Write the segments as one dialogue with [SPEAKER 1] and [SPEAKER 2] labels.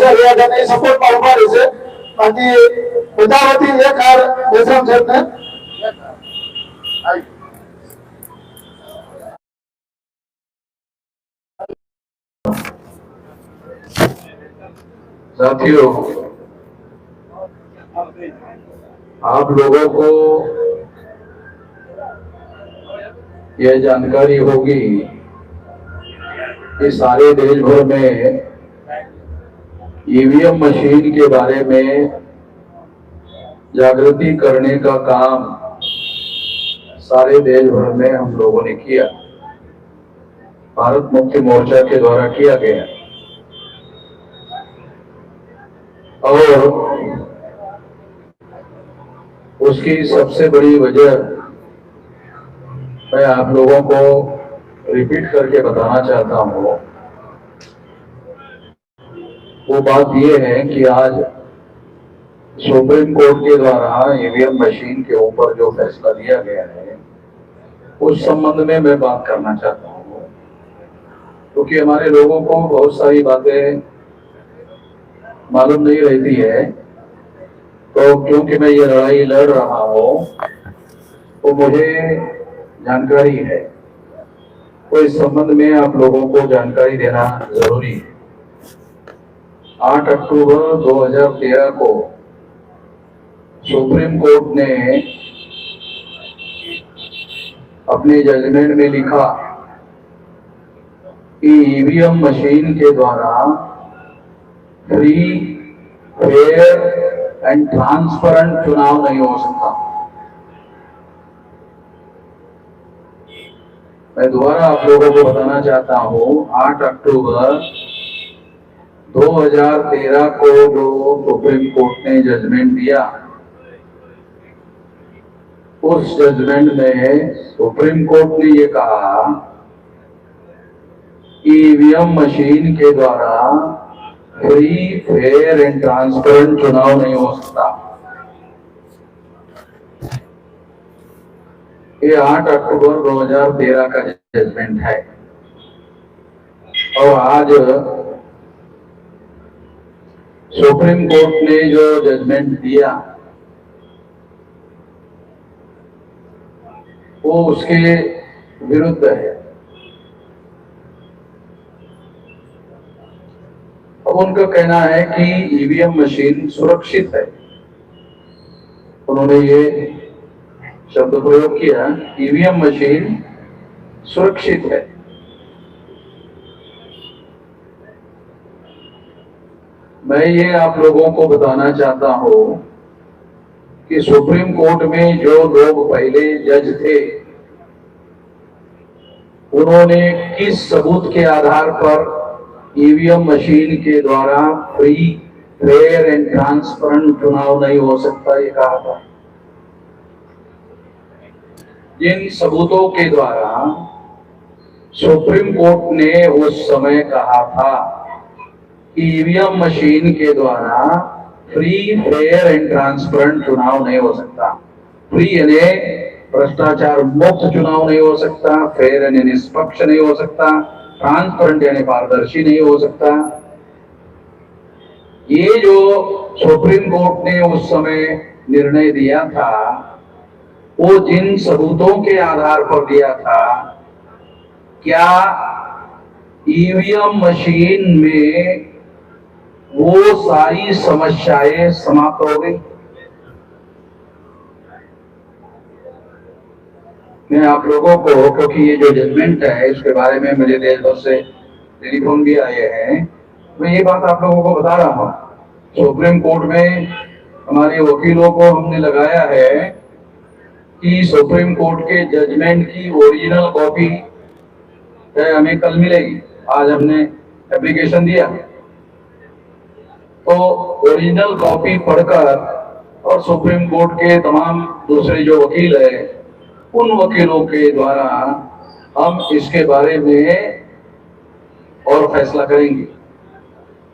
[SPEAKER 1] છે રહ્યા સપોર્ટમાં ઉભા રહેશે. બાકી બધા વતી એક હાર બેસરામ સાહેબને
[SPEAKER 2] साथियों, आप लोगों को यह जानकारी होगी कि सारे देश भर में ईवीएम मशीन के बारे में जागृति करने का काम सारे देश भर में हम लोगों ने किया, भारत मुक्ति मोर्चा के द्वारा किया गया। और उसकी सबसे बड़ी वजह मैं आप लोगों को रिपीट करके बताना चाहता हूँ। वो बात ये है कि आज सुप्रीम कोर्ट के द्वारा ईवीएम मशीन के ऊपर जो फैसला लिया गया है उस संबंध में मैं बात करना चाहता हूँ, क्योंकि हमारे लोगों को बहुत सारी बातें मालूम नहीं रहती है। तो क्योंकि मैं ये लड़ाई लड़ रहा हूँ तो मुझे जानकारी है, तो इस संबंध में आप लोगों को जानकारी देना जरूरी है। 8 अक्टूबर 2013 को सुप्रीम कोर्ट ने अपने जजमेंट में लिखा कि ईवीएम मशीन के द्वारा फ्री, फेयर एंड ट्रांसपेरेंट चुनाव नहीं हो सकता। मैं दोबारा आप लोगों को बताना चाहता हूं, 8 अक्टूबर 2013 को जो सुप्रीम कोर्ट ने जजमेंट दिया, उस जजमेंट में सुप्रीम कोर्ट ने ये कहा कि ईवीएम मशीन के द्वारा फ्री, फेयर एंड ट्रांसपेरेंट चुनाव नहीं हो सकता। ये 8 अक्टूबर 2013 का जजमेंट है। और आज सुप्रीम कोर्ट ने जो जजमेंट दिया वो उसके विरुद्ध है। अब उनका कहना है कि ईवीएम मशीन सुरक्षित है। उन्होंने ये शब्द प्रयोग किया, ईवीएम मशीन सुरक्षित है। मैं ये आप लोगों को बताना चाहता हूं कि सुप्रीम कोर्ट में जो लोग पहले जज थे उन्होंने किस सबूत के आधार पर ईवीएम मशीन के द्वारा फ्री, फेयर एंड ट्रांसपेरेंट चुनाव नहीं हो सकता ये कहा था। जिन सबूतों के द्वारा सुप्रीम कोर्ट ने उस समय कहा था कि ईवीएम मशीन के द्वारा फ्री, फेयर एंड ट्रांसपेरेंट चुनाव नहीं हो सकता। फ्री यानी भ्रष्टाचार मुक्त चुनाव नहीं हो सकता, फेयर यानी निष्पक्ष नहीं हो सकता, ट्रांसपेरेंट यानी पारदर्शी नहीं हो सकता। ये जो सुप्रीम कोर्ट ने उस समय निर्णय दिया था वो जिन सबूतों के आधार पर दिया था, क्या ईवीएम मशीन में वो सारी समस्याएं समाप्त हो गई? मैं आप लोगों को, क्योंकि ये जो जजमेंट है इसके बारे में मुझे देश भर से टेलीफोन भी आए हैं, मैं ये बात आप लोगों को बता रहा हूँ। सुप्रीम कोर्ट में हमारे वकीलों को हमने लगाया है कि सुप्रीम कोर्ट के जजमेंट की ओरिजिनल कॉपी हमें कल मिलेगी। आज हमने एप्लीकेशन दिया तो ओरिजिनल कॉपी पढ़कर और सुप्रीम कोर्ट के तमाम दूसरे जो वकील है उन वकीलों के द्वारा हम इसके बारे में और फैसला करेंगे।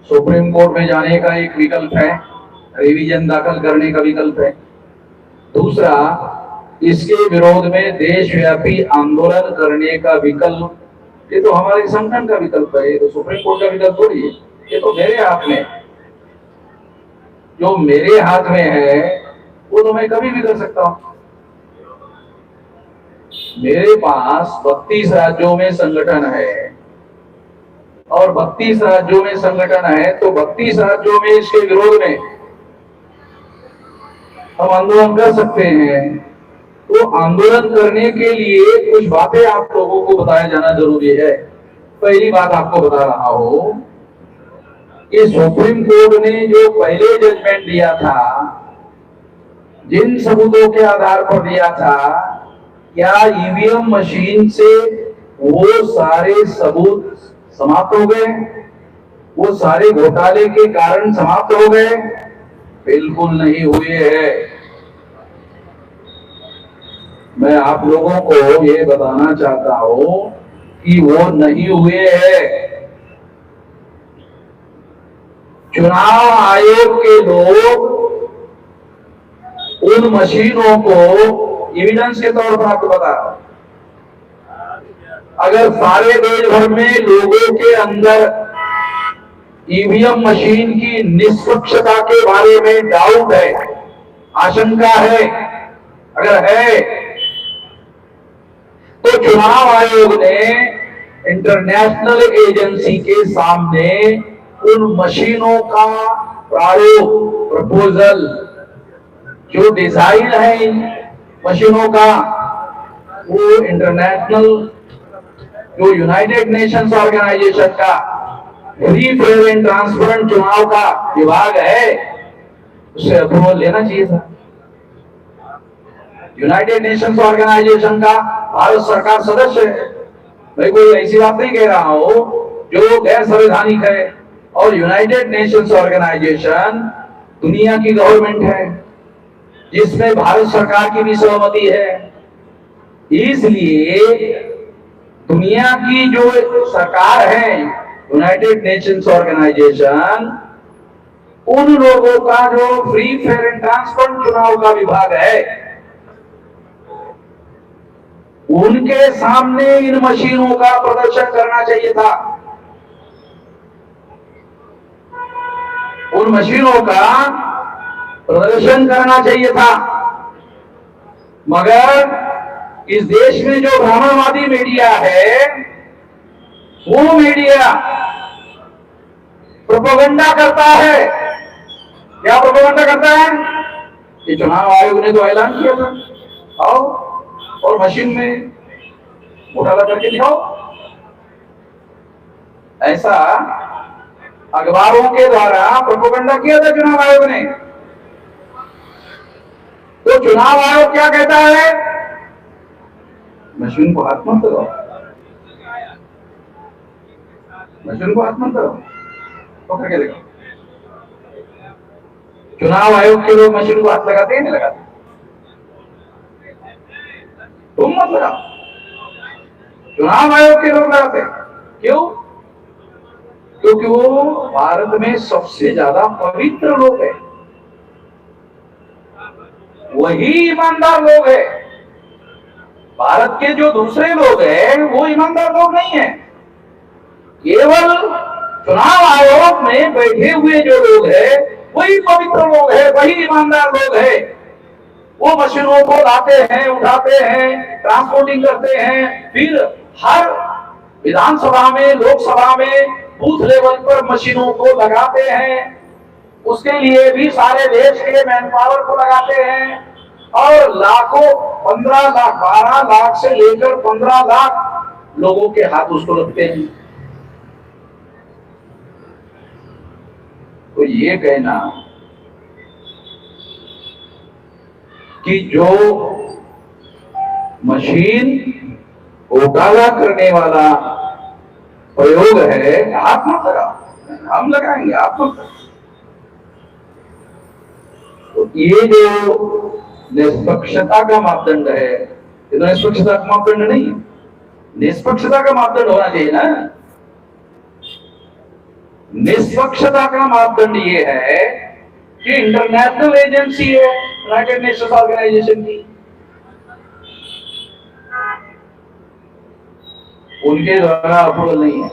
[SPEAKER 2] सुप्रीम कोर्ट में जाने का एक विकल्प है, रिवीजन दाखिल करने का विकल्प है। दूसरा, इसके विरोध में देशव्यापी आंदोलन करने का विकल्प, ये तो हमारे संगठन का विकल्प है, ये तो सुप्रीम कोर्ट का विकल्प थोड़ी है, ये तो मेरे हाथ में। जो मेरे हाथ में है वो तो मैं कभी भी कर सकता हूं। मेरे पास 32 राज्यों में संगठन है, और 32 राज्यों में संगठन है तो 32 राज्यों में इसके विरोध में हम आंदोलन कर सकते हैं। तो आंदोलन करने के लिए कुछ बातें आप लोगों को बताया जाना जरूरी है। पहली बात आपको बता रहा हूं कि सुप्रीम कोर्ट ने जो पहले जजमेंट दिया था, जिन सबूतों के आधार पर दिया था, क्या ईवीएम मशीन से वो सारे सबूत समाप्त हो गए? वो सारे घोटाले के कारण समाप्त हो गए? बिल्कुल नहीं हुए हैं। मैं आप लोगों को ये बताना चाहता हूं कि वो नहीं हुए हैं। चुनाव आयोग के लोग उन मशीनों को एविडेंस के तौर पर आपको बता रहा हूं, अगर सारे देश भर में लोगों के अंदर ईवीएम मशीन की निष्पक्षता के बारे में डाउट है, आशंका है, अगर है तो चुनाव आयोग ने इंटरनेशनल एजेंसी के सामने उन मशीनों का प्रारूप, प्रपोजल, जो डिजाइन है इन मशीनों का, वो इंटरनेशनल जो यूनाइटेड नेशंस ऑर्गेनाइजेशन का फ्री फेयर एंड ट्रांसपेरेंट चुनाव का विभाग है, उससे अप्रूवल लेना चाहिए था। यूनाइटेड नेशंस ऑर्गेनाइजेशन का भारत सरकार सदस्य है। मैं कोई ऐसी बात नहीं कह रहा हूं जो गैर संवैधानिक है। और यूनाइटेड नेशंस ऑर्गेनाइजेशन दुनिया की गवर्नमेंट है, जिसमें भारत सरकार की भी सहमति है। इसलिए दुनिया की जो सरकार है, यूनाइटेड नेशंस ऑर्गेनाइजेशन, उन लोगों का जो फ्री फेयर एंड ट्रांसपेरेंट चुनाव का विभाग है, उनके सामने इन मशीनों का प्रदर्शन करना चाहिए था। उन मशीनों का प्रदर्शन करना चाहिए था। मगर इस देश में जो भ्रमणवादी मीडिया है, वो मीडिया प्रोपेगेंडा करता है। क्या प्रोपेगेंडा करता है? ये चुनाव आयोग ने तो ऐलान किया था, आओ और मशीन में घोटाला करके दिखाओ। ऐसा अखबारों के द्वारा प्रोपेगेंडा किया था चुनाव आयोग ने। तो चुनाव आयोग क्या कहता है? मशीन को हाथ मत लगाओ, मशीन को हाथ मत लगाओ, तो क्या करेगा? चुनाव आयोग के लोग मशीन को हाथ लगाते हैं, नहीं लगाते? तुम मत लगाओ, चुनाव आयोग के लोग लगाते हैं। क्यों? क्योंकि वो भारत में सबसे ज्यादा पवित्र लोग हैं, वही ईमानदार लोग हैं। भारत के जो दूसरे लोग हैं वो ईमानदार लोग नहीं हैं। केवल चुनाव आयोग में बैठे हुए जो लोग हैं वही पवित्र लोग हैं, वही ईमानदार लोग हैं। वो मशीनों को लाते हैं, उठाते हैं, ट्रांसपोर्टिंग करते हैं, फिर हर विधानसभा में, लोकसभा में, बूथ लेवल पर मशीनों को लगाते हैं। उसके लिए भी सारे देश के मैन पावर को लगाते हैं, और लाखों, 15 लाख, 12 लाख से लेकर 15 लाख लोगों के हाथ उसको रखते हैं। तो ये कहना कि जो मशीन घोटाला करने वाला प्रयोग है, आप मत लगाओ, हम लगाएंगे, आप मत लगाओ। तो ये जो निष्पक्षता का मापदंड है, ये तो निष्पक्षता का मापदंड नहीं है। निष्पक्षता का मापदंड होना चाहिए ना। निष्पक्षता का मापदंड ये है कि इंटरनेशनल एजेंसी है, यूनाइटेड नेशंस ऑर्गेनाइजेशन की, उनके द्वारा अप्रूवल नहीं है,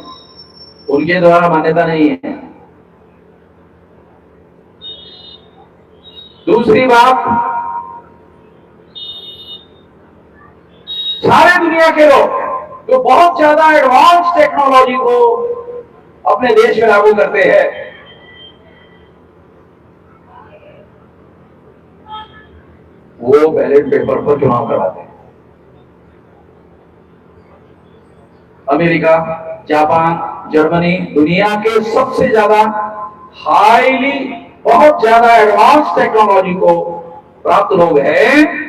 [SPEAKER 2] उनके द्वारा मान्यता नहीं है।
[SPEAKER 3] दूसरी बात, सारे दुनिया के लोग जो बहुत ज्यादा एडवांस टेक्नोलॉजी को अपने देश में लागू करते हैं, वो बैलेट पेपर पर चुनाव करवाते हैं। अमेरिका, जापान, जर्मनी, दुनिया के सबसे ज्यादा हाईली, बहुत ज्यादा एडवांस टेक्नोलॉजी को प्राप्त लोग हैं,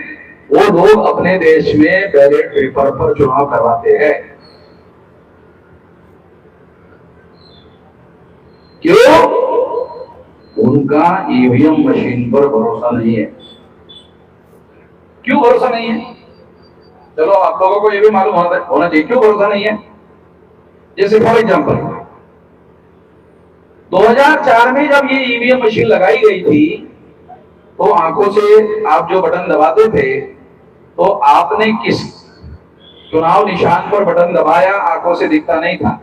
[SPEAKER 3] वो लोग अपने देश में बैलेट पेपर पर चुनाव करवाते हैं। क्यों? उनका ईवीएम मशीन पर भरोसा नहीं है। क्यों भरोसा नहीं है? चलो आप लोगों को ये भी मालूम होना चाहिए क्यों भरोसा नहीं है। जैसे फॉर एग्जाम्पल 2004 में जब ये ईवीएम मशीन लगाई गई थी, तो आंखों से आप जो बटन दबाते थे, तो आपने किस चुनाव निशान पर बटन दबाया, आंखों से दिखता नहीं था।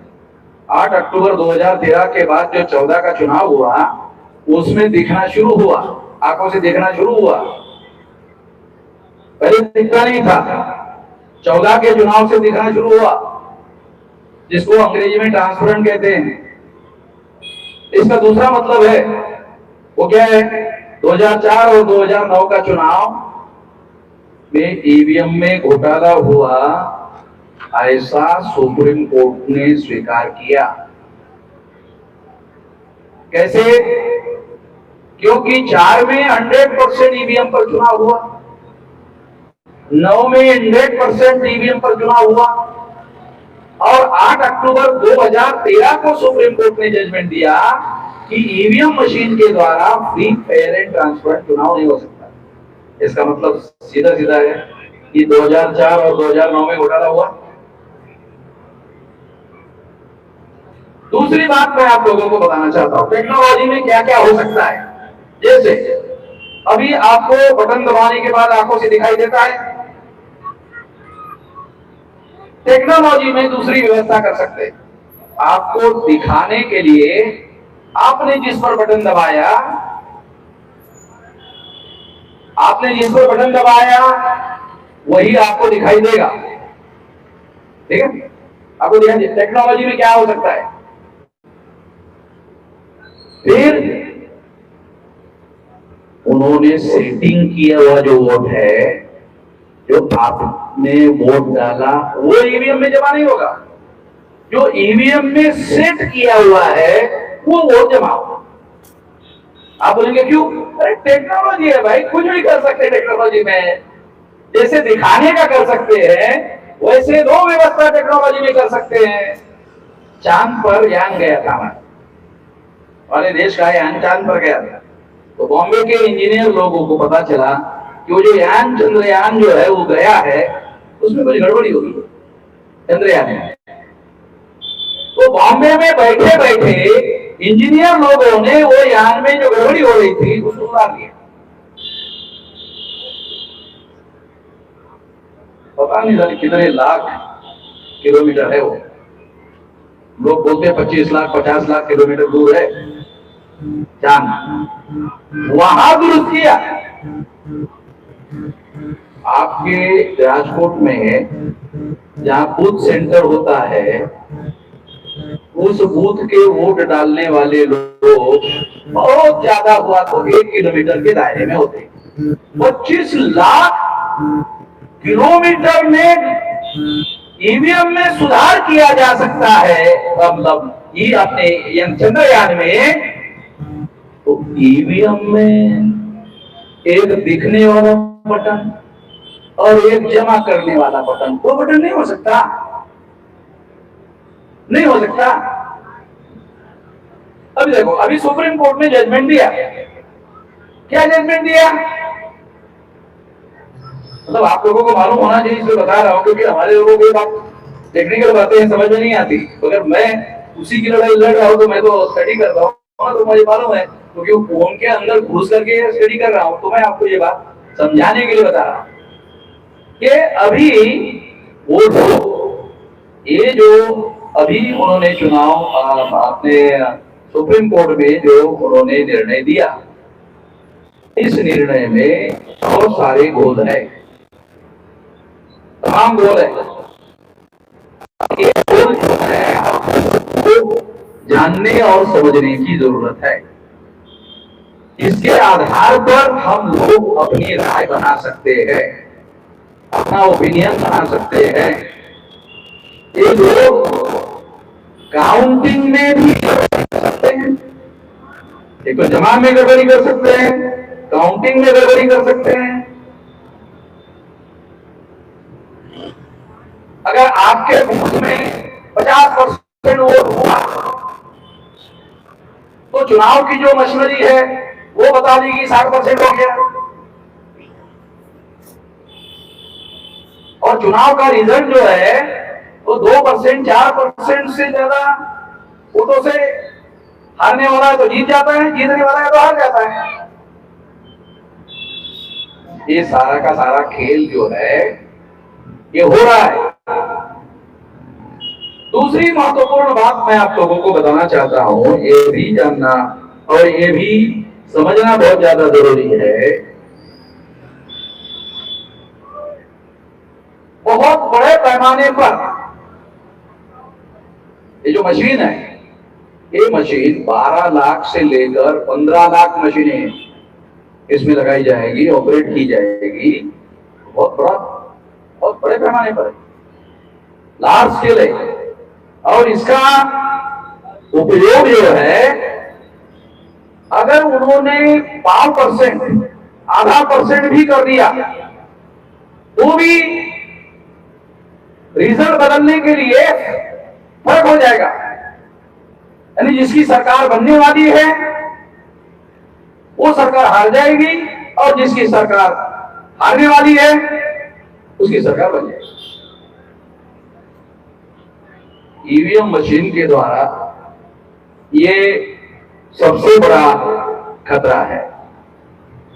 [SPEAKER 3] 8 अक्टूबर 2013 के बाद जो 14 का चुनाव हुआ, उसमें दिखना शुरू हुआ, आंखों से देखना शुरू हुआ। पहले दिखता नहीं था, 14 के चुनाव से दिखना शुरू हुआ, जिसको अंग्रेजी में ट्रांसपेरेंट कहते हैं। इसका दूसरा मतलब है, वो क्या है, 2004 और 2009 का चुनाव में ईवीएम में घोटाला हुआ, ऐसा सुप्रीम कोर्ट ने स्वीकार किया। कैसे? क्योंकि 4 में 100% ईवीएम पर चुनाव हुआ, 9 में 100% ईवीएम पर चुनाव हुआ, और 8 अक्टूबर 2013 को सुप्रीम कोर्ट ने जजमेंट दिया कि ईवीएम मशीन के द्वारा फ्री, फेयर एंड ट्रांसपेरेंट चुनाव नहीं हो सकता। इसका मतलब सीधा सीधा है कि 2004 और 2009 में घोटाला हुआ। दूसरी बात मैं आप लोगों को बताना चाहता हूं, टेक्नोलॉजी में क्या क्या हो सकता है। जैसे अभी आपको बटन दबाने के बाद आंखों से दिखाई देता है, टेक्नोलॉजी में दूसरी व्यवस्था कर सकते हैं। आपको दिखाने के लिए आपने जिस पर बटन दबाया, वही आपको दिखाई देगा। ठीक है? आपको ध्यान, टेक्नोलॉजी में क्या हो सकता है। फिर उन्होंने सेटिंग किया हुआ जो वोट है, जो आपने वोट डाला, वो ईवीएम में जमा नहीं होगा। जो ईवीएम में सेट किया हुआ है, वो वोट जमा होगा। आप बोलेंगे क्यों? अरे टेक्नोलॉजी है भाई, कुछ भी कर सकते हैं टेक्नोलॉजी में। जैसे दिखाने का कर सकते हैं, वैसे दो व्यवस्था टेक्नोलॉजी में कर सकते हैं। चांद पर यान गया था, हमारे देश का यान चांद पर गया था, तो बॉम्बे के इंजीनियर लोगों को पता चला कि वो जो यान, चंद्रयान जो है वो गया है, उसमें कुछ गड़बड़ी होगी चंद्रयान में। तो बॉम्बे में बैठे बैठे इंजीनियर लोगों ने वो यान में जो गड़बड़ी हो रही थी उसको सुधार लिया। पता नहीं जाने कितने लाख किलोमीटर है वो, लोग बोलते हैं 25 लाख 50 लाख किलोमीटर दूर है चांद, वहां दुरुस्त किया। आपके राजकोट में जहां बूथ सेंटर होता है, उस बूथ के वोट डालने वाले लोग बहुत ज्यादा हुआ तो 1 किलोमीटर के दायरे में होते। 25 लाख किलोमीटर में ईवीएम में सुधार किया जा सकता है, मतलब ये अपने चंद्रयान में। तो ईवीएम में एक दिखने वाला बटन और एक जमा करने वाला बटन, वो बटन नहीं हो सकता, नहीं हो सकता। अभी देखो, अभी सुप्रीम कोर्ट ने जजमेंट दिया। क्या जजमेंट दिया? मतलब आप लोगों को मालूम होना चाहिए, इसलिए बता रहा हूं, क्योंकि हमारे लोगों को ये बात टेक्निकल बातें समझ में नहीं आती। अगर मैं उसी की लड़ाई लड़ रहा हूं तो मैं तो स्टडी कर रहा हूं, तो मुझे मालूम है, क्योंकि फोन के अंदर घुस करके स्टडी कर रहा हूं, तो मैं आपको ये बात समझाने के लिए बता रहा हूं कि अभी वो ये जो अभी उन्होंने चुनाव अपने सुप्रीम कोर्ट में जो उन्होंने निर्णय दिया, इस निर्णय में बहुत सारे गोल है, तमाम गोल है। ये गोल जो है आपको जानने और समझने की जरूरत है। इसके आधार पर हम लोग अपनी राय बना सकते हैं, अपना ओपिनियन बना सकते हैं। ये लोग काउंटिंग में भी कर सकते हैं, एक तो जमा में गड़बड़ी कर सकते हैं, काउंटिंग में गड़बड़ी कर सकते हैं। अगर आपके बूथ में 50% वोट हुआ तो चुनाव की जो मशीनरी है वो बता देगी 60% हो गया, और चुनाव का रिजल्ट जो है वो 2%, 4% से ज्यादा वोटों से हारने वाला है तो जीत जाता है, जीतने वाला है तो हार जाता है। ये सारा का सारा खेल जो है ये हो रहा है। दूसरी महत्वपूर्ण बात मैं आप लोगों को बताना चाहता हूं, ये भी जानना और ये भी समझना बहुत ज्यादा जरूरी है। बहुत बड़े पैमाने पर ये जो मशीन है, ये मशीन 12 लाख से लेकर 15 लाख मशीनें इसमें लगाई जाएगी, ऑपरेट की जाएगी। बहुत बड़े पैमाने पर, लार्ज स्केल है। और इसका उपयोग जो है, अगर उन्होंने 5%, आधा % भी कर दिया तो भी रिजल्ट बदलने के लिए फर्क हो जाएगा। यानी जिसकी सरकार बनने वाली है वो सरकार हार जाएगी, और जिसकी सरकार हारने वाली है उसकी सरकार बन जाएगी। ईवीएम मशीन के द्वारा ये सबसे बड़ा खतरा है।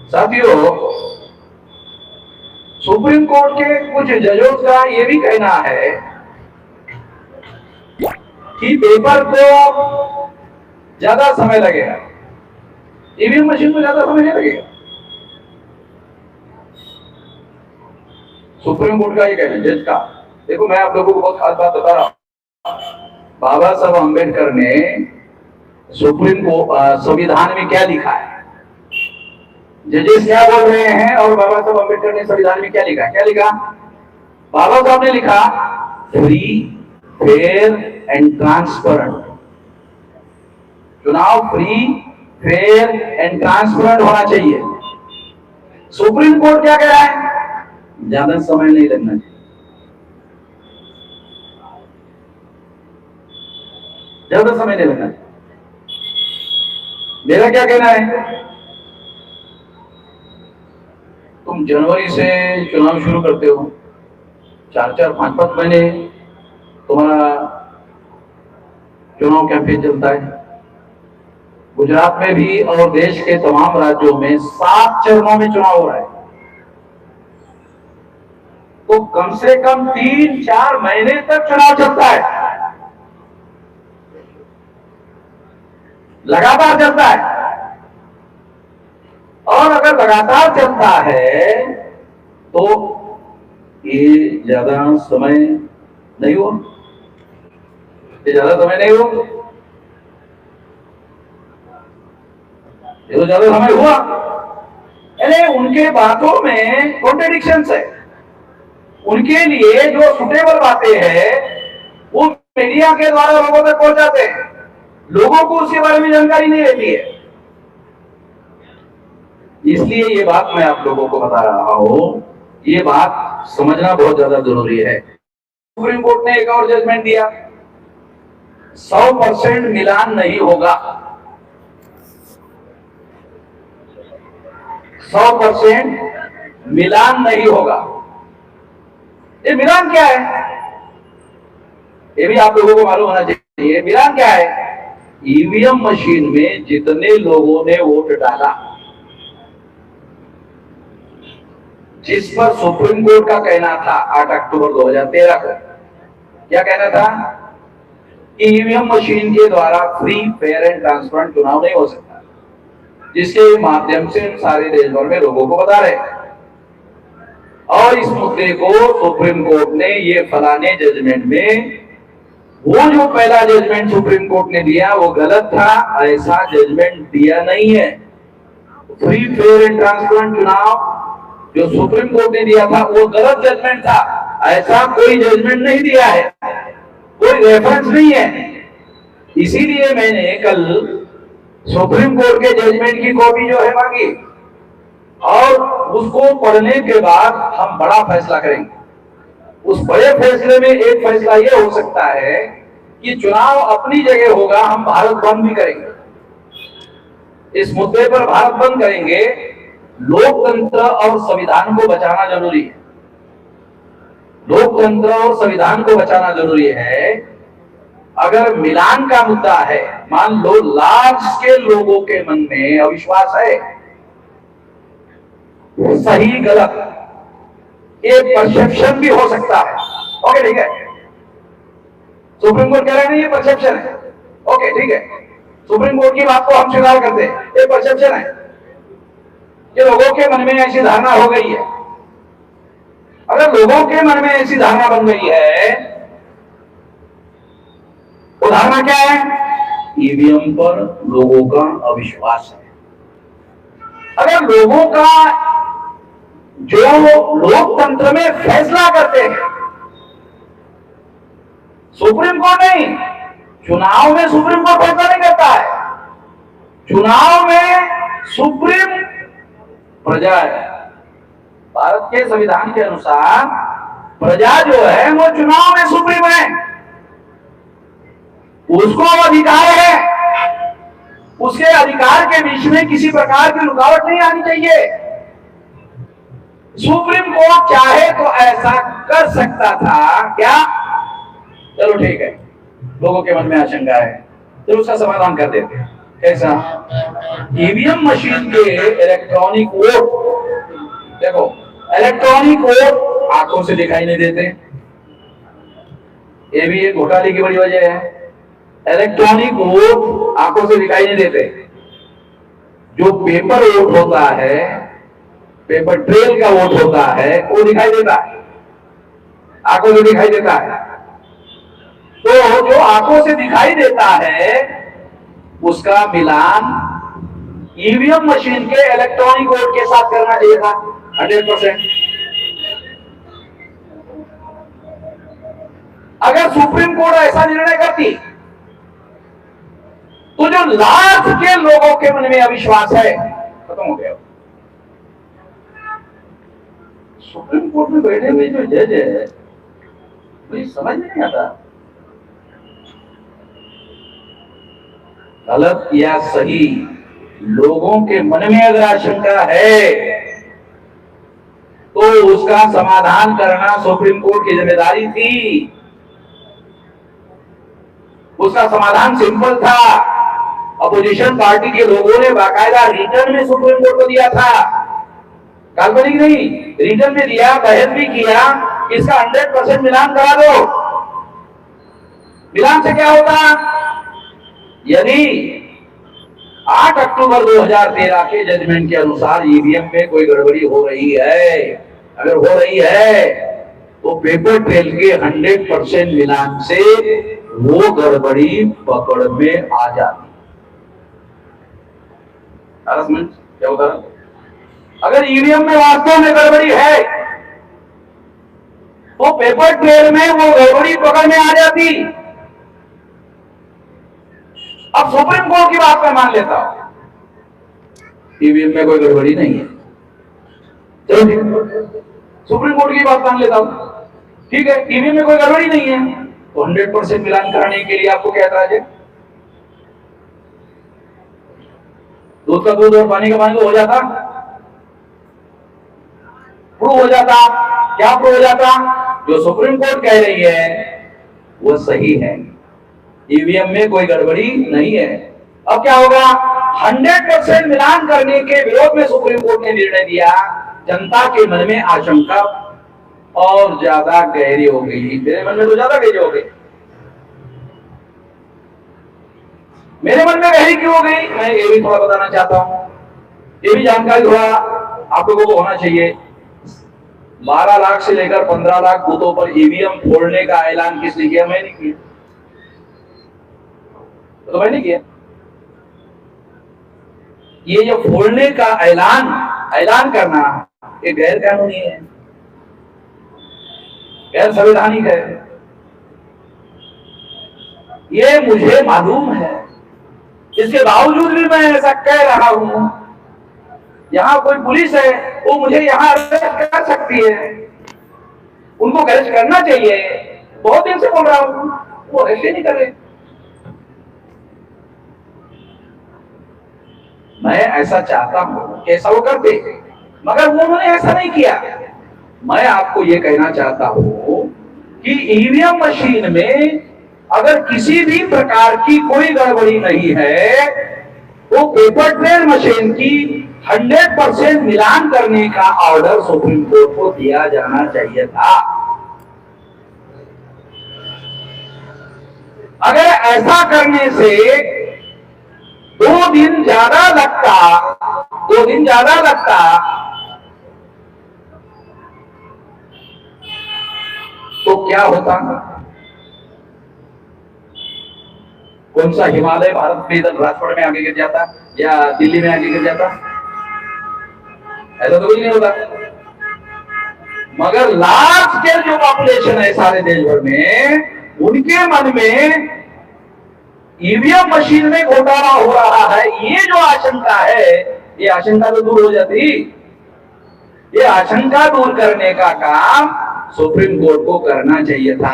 [SPEAKER 3] साथियों, सुप्रीम कोर्ट के कुछ जजों का ये भी कहना है कि पेपर को ज्यादा समय लगेगा, ईवीएम मशीन को ज्यादा समय नहीं लगेगा। सुप्रीम कोर्ट का ये कहना है, जज का। देखो, मैं आप लोगों को बहुत खास बात बता रहा हूं। बाबा साहब अंबेडकर ने सुप्रीम को संविधान में क्या लिखा है, जजेस क्या बोल रहे हैं, और बाबा साहब अंबेडकर ने संविधान में क्या लिखा? क्या लिखा? बाबा साहब ने लिखा फ्री, फेयर एंड ट्रांसपेरेंट। चुनाव फ्री, फेयर एंड ट्रांसपेरेंट होना चाहिए। सुप्रीम कोर्ट क्या कह रहा है? ज्यादा समय नहीं लगना चाहिए, ज्यादा समय नहीं लगना चाहिए। मेरा क्या कहना है, तुम जनवरी से चुनाव शुरू करते हो, 4-4, 5-5 महीने तुम्हारा चुनाव कैंपेन चलता है। गुजरात में भी और देश के तमाम राज्यों में 7 चरणों में चुनाव हो रहा है। तो कम से कम 3-4 महीने तक चुनाव चलता है, लगातार चलता है। और अगर लगातार चलता है तो ये ज्यादा समय नहीं हुआ, ये ज्यादा समय नहीं हुआ, ये तो ज्यादा समय हुआ। यानी उनके बातों में कॉन्ट्रडिक्शंस है। उनके लिए जो सुटेबल बातें हैं वो मीडिया के द्वारा लोगों तक पहुंचाते हैं, लोगों को उसके बारे में जानकारी नहीं रहती है। इसलिए ये बात मैं आप लोगों को बता रहा हूं, ये बात समझना बहुत ज्यादा जरूरी है। सुप्रीम कोर्ट ने एक और जजमेंट दिया, 100% मिलान नहीं होगा। 100% मिलान नहीं होगा। ये मिलान क्या है, ये भी आप लोगों को मालूम होना चाहिए। मिलान क्या है? ईवीएम मशीन में जितने लोगों ने वोट डाला, जिस पर सुप्रीम कोर्ट का कहना था 8 अक्टूबर 2013 को, क्या कहना था कि ईवीएम मशीन के द्वारा फ्री, फेयर एंड ट्रांसपेरेंट चुनाव नहीं हो सकता। जिसके माध्यम से हम सारे देश भर में लोगों को बता रहे हैं। और इस मुद्दे को सुप्रीम कोर्ट ने ये फलाने जजमेंट में, वो जो पहला जजमेंट सुप्रीम कोर्ट ने दिया वो गलत था, ऐसा जजमेंट दिया नहीं है। फ्री फेयर एंड ट्रांसपेरेंट चुनाव जो सुप्रीम कोर्ट ने दिया था वो गलत जजमेंट था, ऐसा कोई जजमेंट नहीं दिया है, कोई रेफरेंस नहीं है। इसीलिए मैंने कल सुप्रीम कोर्ट के जजमेंट की कॉपी जो है मांगी, और उसको पढ़ने के बाद हम बड़ा फैसला करेंगे। उस बड़े फैसले में एक फैसला यह हो सकता है कि चुनाव अपनी जगह होगा, हम भारत बंद भी करेंगे, इस मुद्दे पर भारत बंद करेंगे। लोकतंत्र और संविधान को बचाना जरूरी है, लोकतंत्र और संविधान को बचाना जरूरी है। अगर मिलान का मुद्दा है, मान लो लार्ज स्केल लोगों के मन में अविश्वास है, सही गलत एक परसेप्शन भी हो सकता है, ओके ठीक है, सुप्रीम कोर्ट कह रहे हैं ये परसेप्शन है, ओके ठीक है, सुप्रीम कोर्ट की बात को हम स्वीकार करते हैं, ये परसेप्शन है, ये लोगों के मन में ऐसी धारणा हो गई है। अगर लोगों के मन में ऐसी धारणा बन गई है, वो धारणा क्या है? ईवीएम पर लोगों का अविश्वास है। अगर लोगों का जो लोकतंत्र में फैसला करते हैं, सुप्रीम कोर्ट नहीं, चुनाव में सुप्रीम कोर्ट फैसला नहीं करता है, चुनाव में सुप्रीम प्रजा है। भारत के संविधान के अनुसार प्रजा जो है वो चुनाव में सुप्रीम है, उसको अधिकार है, उसके अधिकार के बीच में किसी प्रकार की रुकावट नहीं आनी चाहिए। सुप्रीम कोर्ट चाहे तो ऐसा कर सकता था क्या? चलो ठीक है, लोगों के मन में आशंका है तो उसका समाधान कर देते हैं। कैसा? ईवीएम मशीन के इलेक्ट्रॉनिक वोट, देखो इलेक्ट्रॉनिक वोट आंखों से दिखाई नहीं देते, ये भी एक घोटाले की बड़ी वजह है। इलेक्ट्रॉनिक वोट आंखों से दिखाई नहीं देते, जो पेपर वोट होता है, पेपर ट्रेल का वोट होता है, वो दिखाई देता है, आंखों से दिखाई देता है। तो जो आंखों से दिखाई देता है उसका मिलान ईवीएम मशीन के इलेक्ट्रॉनिक वोट के साथ करना चाहिए था 100%। अगर सुप्रीम कोर्ट ऐसा निर्णय करती तो जो लाख के लोगों के मन में अविश्वास है खत्म हो गया। सुप्रीम कोर्ट में बैठे हुए जो जज है मुझे समझ नहीं आता, गलत या सही, लोगों के मन में अगर आशंका है तो उसका समाधान करना सुप्रीम कोर्ट की जिम्मेदारी थी। उसका समाधान सिंपल था, अपोजिशन पार्टी के लोगों ने बाकायदा रिटर्न में सुप्रीम कोर्ट को दिया था, काल्पनिक नहीं, रिटर्न में दिया, बहस भी किया, इसका 100% मिलान करा दो। मिलान से क्या होता? यदि 8 अक्टूबर 2013 के जजमेंट के अनुसार ईवीएम में कोई गड़बड़ी हो रही है, अगर हो रही है तो पेपर ट्रेल के 100% मिलान से वो गड़बड़ी पकड़ में आ जाती। क्या होता? अगर ईवीएम में वास्तव में गड़बड़ी है तो पेपर ट्रेल में वो गड़बड़ी पकड़ में आ जाती। अब सुप्रीम कोर्ट की बात मैं मान लेता हूं, ईवीएम में कोई गड़बड़ी नहीं है, चलो ठीक है, सुप्रीम कोर्ट की बात मान लेता हूं, ठीक है, ईवीएम में कोई गड़बड़ी नहीं है, तो 100% मिलान कराने के लिए आपको क्या एतराज है? दूध का दूध और पानी का पानी तो हो जाता, प्रूव हो जाता। क्या प्रूव हो जाता? जो सुप्रीम कोर्ट कह रही है वो सही है, ईवीएम में कोई गड़बड़ी नहीं है। अब क्या होगा? 100% मिलान करने के विरोध में सुप्रीम कोर्ट ने निर्णय दिया, जनता के मन में आशंका और ज्यादा गहरी हो गई। मेरे मन में तो ज्यादा गहरी हो गई, मेरे मन में गहरी क्यों हो गई मैं ये भी थोड़ा बताना चाहता हूं। ये भी जानकारी थोड़ा आप लोगों को होना चाहिए। 12 लाख से लेकर 15 लाख बूथों पर ईवीएम फोड़ने का ऐलान किसने किया? मैंने किया। तो मैंने किया। ये जो फोड़ने का ऐलान करना ये गैर कानूनी है, गैर संवैधानिक है। ये मुझे मालूम है, इसके बावजूद भी मैं ऐसा कह रहा हूं। यहां कोई पुलिस है, वो मुझे यहां अरेस्ट कर सकती है, उनको अरेस्ट करना चाहिए। बहुत दिन से बोल रहा हूं, वो अरेस्ट ही नहीं कर रहे। मैं ऐसा चाहता हूं कि ऐसा वो करते, मगर उन्होंने ऐसा नहीं किया। मैं आपको ये कहना चाहता हूं कि ईवीएम मशीन में अगर किसी भी प्रकार की कोई गड़बड़ी नहीं है तो पेपर ट्रेल मशीन की 100% मिलान करने का ऑर्डर सुप्रीम कोर्ट को दिया जाना चाहिए था। अगर ऐसा करने से 2 दिन ज्यादा लगता तो क्या होता? कौन सा हिमालय भारत में इधर राजकोट में आगे गिर जाता या दिल्ली में आगे गिर जाता? ऐसा तो कुछ नहीं होता। मगर लार्ज स्केल जो पॉपुलेशन है सारे देश भर में, उनके मन में ईवीएम मशीन में घोटाला हो रहा है, ये जो आशंका है, ये आशंका तो दूर हो जाती। ये आशंका दूर करने का काम सुप्रीम कोर्ट को करना चाहिए था।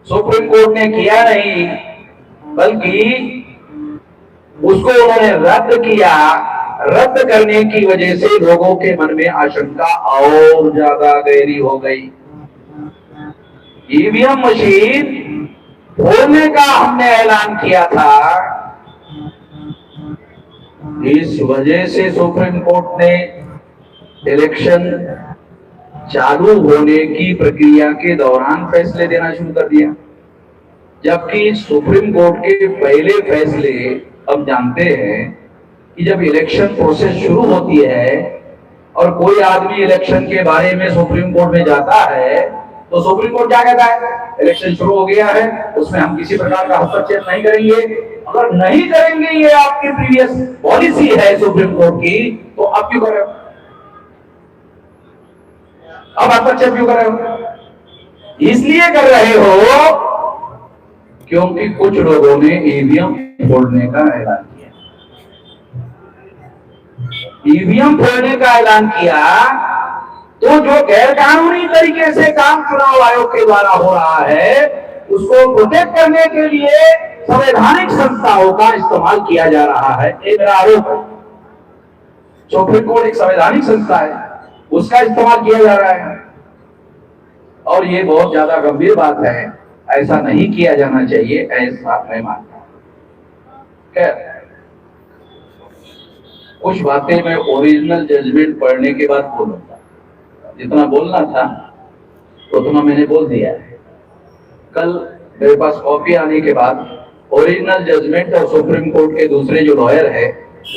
[SPEAKER 3] सुप्रीम कोर्ट ने किया नहीं, बल्कि उसको उन्होंने रद्द किया। रद्द करने की वजह से लोगों के मन में आशंका और ज्यादा गहरी हो गई। ईवीएम मशीन फोड़ने का हमने ऐलान किया था, इस वजह से सुप्रीम कोर्ट ने इलेक्शन चालू होने की प्रक्रिया के दौरान फैसले देना शुरू कर दिया। जबकि सुप्रीम कोर्ट के पहले फैसले हम जानते हैं कि जब इलेक्शन प्रोसेस शुरू होती है और कोई आदमी इलेक्शन के बारे में सुप्रीम कोर्ट में जाता है तो सुप्रीम कोर्ट क्या कहता है? इलेक्शन शुरू हो गया है, उसमें हम किसी प्रकार का हस्तक्षेप नहीं करेंगे। अगर नहीं करेंगे, ये आपकी प्रीवियस पॉलिसी है सुप्रीम कोर्ट की, तो आप क्यों कर रहे हो? अब हस्तक्षेप क्यों कर रहे हो? इसलिए कर रहे हो क्योंकि कुछ लोगों ने ईवीएम फोड़ने का ऐलान किया। ईवीएम फोड़ने का ऐलान किया तो जो गैर कानूनी तरीके से काम चुनाव आयोग के द्वारा हो रहा है, उसको प्रोटेक्ट करने के लिए संवैधानिक संस्थाओं का इस्तेमाल किया जा रहा है। ये मेरा आरोप है। सुप्रीम कोर्ट एक संवैधानिक संस्था है, उसका इस्तेमाल किया जा रहा है और ये बहुत ज्यादा गंभीर बात है। ऐसा नहीं किया जाना चाहिए, ऐसा मैं मानता हूं। खैर, कुछ बातें मैं ओरिजिनल जजमेंट पढ़ने के बाद बोलूंगा। जितना बोलना था उतना मैंने बोल दिया है। कल मेरे पास कॉपी आने के बाद ओरिजिनल जजमेंट और सुप्रीम कोर्ट के दूसरे जो लॉयर है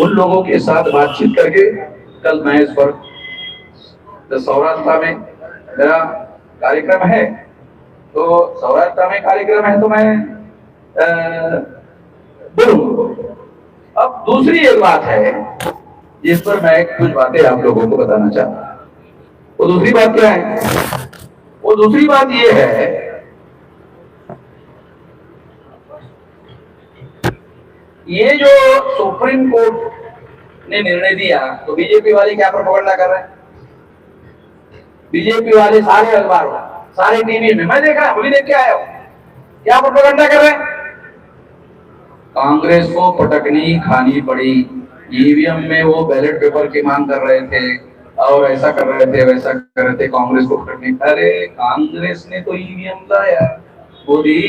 [SPEAKER 3] उन लोगों के साथ बातचीत करके कल मैं इस पर सौराष्ट्र में मेरा कार्यक्रम है, तो सौराष्ट्र में कार्यक्रम है तो मैं बोलूंगा। अब दूसरी एक बात है जिस पर मैं कुछ बातें आप लोगों को बताना चाहता हूं। वो दूसरी बात क्या है? वो दूसरी बात ये है, ये जो सुप्रीम कोर्ट ने निर्णय दिया तो बीजेपी वाले क्या प्रोपेगेंडा कर रहे हैं? बीजेपी वाले सारे अखबार, सारे टीवी में मैं देख रहा हूं, अभी देख के आया हूं, क्या प्रोपेगेंडा कर रहे हैं? कांग्रेस को पटकनी खानी पड़ी। ईवीएम में वो बैलेट पेपर की मांग कर रहे थे और ऐसा कर रहे थे, वैसा कर रहे थे, कांग्रेस को पटकनी। अरे कांग्रेस ने तो ईवीएम लाया मोदी।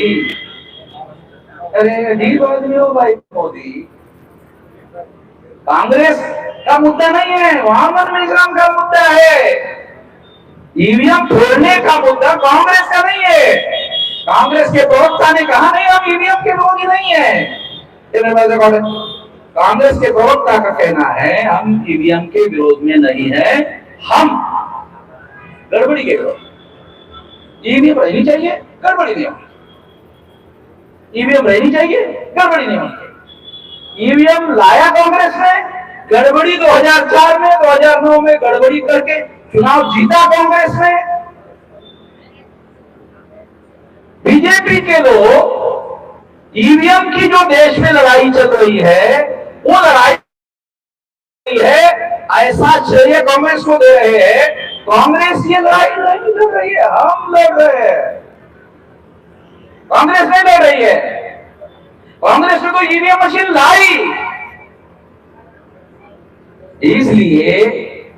[SPEAKER 3] अरे अजीब आदमी हो भाई मोदी। कांग्रेस का मुद्दा नहीं है, मोहम्मद इस्लाम का मुद्दा है। ईवीएम फोड़ने का मुद्दा कांग्रेस का नहीं है। कांग्रेस के प्रवक्ता ने कहा नहीं हम ईवीएम के विरोधी नहीं है। कांग्रेस के प्रवक्ता का कहना है हम ईवीएम के विरोध में नहीं है, हम गड़बड़ी के विरोध। ईवीएम रहनी चाहिए, गड़बड़ी नहीं होनी। ईवीएम रहनी चाहिए, गड़बड़ी नहीं होनी। ईवीएम लाया कांग्रेस ने, गड़बड़ी 2004 में 2009 में गड़बड़ी करके चुनाव जीता कांग्रेस ने। बीजेपी के लोग ईवीएम की जो देश में लड़ाई चल रही है, वो लड़ाई है, ऐसा श्रेय कांग्रेस को दे रहे हैं। कांग्रेस ये लड़ाई नहीं लड़ रही है, हम लड़ रहे हैं। कांग्रेस नहीं लड़ रही है। कांग्रेस ने तो ईवीएम मशीन लाई। इसलिए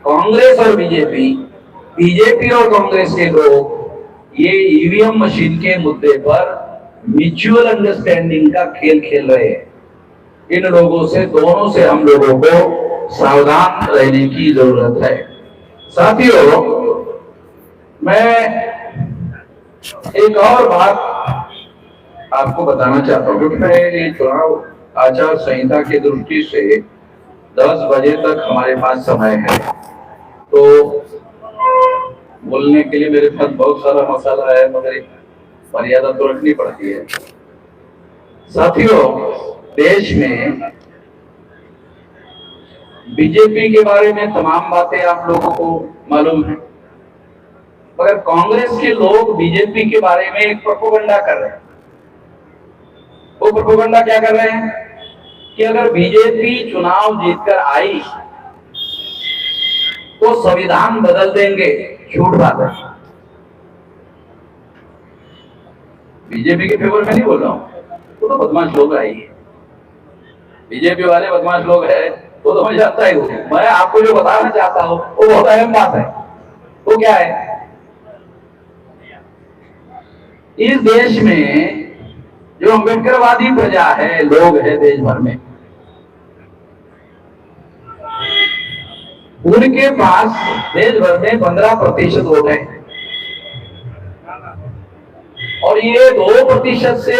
[SPEAKER 3] कांग्रेस और बीजेपी और कांग्रेस के लोग ये ईवीएम मशीन के मुद्दे पर म्यूचुअल अंडरस्टैंडिंग का खेल खेल रहे हैं। इन लोगों से, दोनों से हम लोगों को सावधान रहने की जरूरत है। साथियों, मैं एक और बात आपको बताना चाहता हूं, क्योंकि मैं ये चुनाव आचार संहिता की दृष्टि से 10 बजे तक हमारे पास समय है, तो बोलने के लिए मेरे पास बहुत सारा मसाला है, मगर एक मर्यादा तो रखनी पड़ती है। साथियों, देश में बीजेपी के बारे में तमाम बातें आप लोगों को मालूम है, मगर कांग्रेस के लोग बीजेपी के बारे में एक प्रोपेगेंडा कर रहे हैं। वो प्रोपेगेंडा क्या कर रहे हैं कि अगर बीजेपी चुनाव जीतकर आई तो संविधान बदल देंगे। झूठ बात है। बीजेपी के फेवर में नहीं बोल रहा हूं, वो तो बदमाश लोग आई है। बीजेपी वाले बदमाश लोग हैं, वो तो मैं जानता ही हूं। मैं आपको जो बताना चाहता हूं वो बहुत अहम बात है। वो क्या है, इस देश में जो अम्बेडकरवादी प्रजा है, लोग है देश भर में, उनके पास देश भर में 15% वोट है, और ये 2% से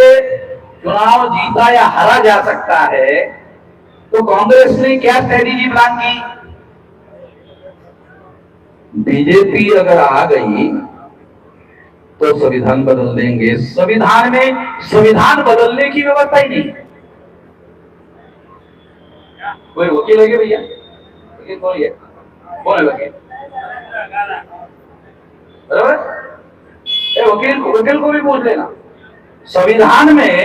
[SPEAKER 3] चुनाव जीता या हारा जा सकता है। तो कांग्रेस ने क्या स्ट्रेटेजी प्लान की? बीजेपी अगर आ गई तो संविधान बदल देंगे। संविधान में संविधान बदलने की व्यवस्था ही नहीं। कोई वकील है क्या भैया? वकील कौन है? कौन है वकील? बराबर? वकील को भी पूछ लेना। संविधान में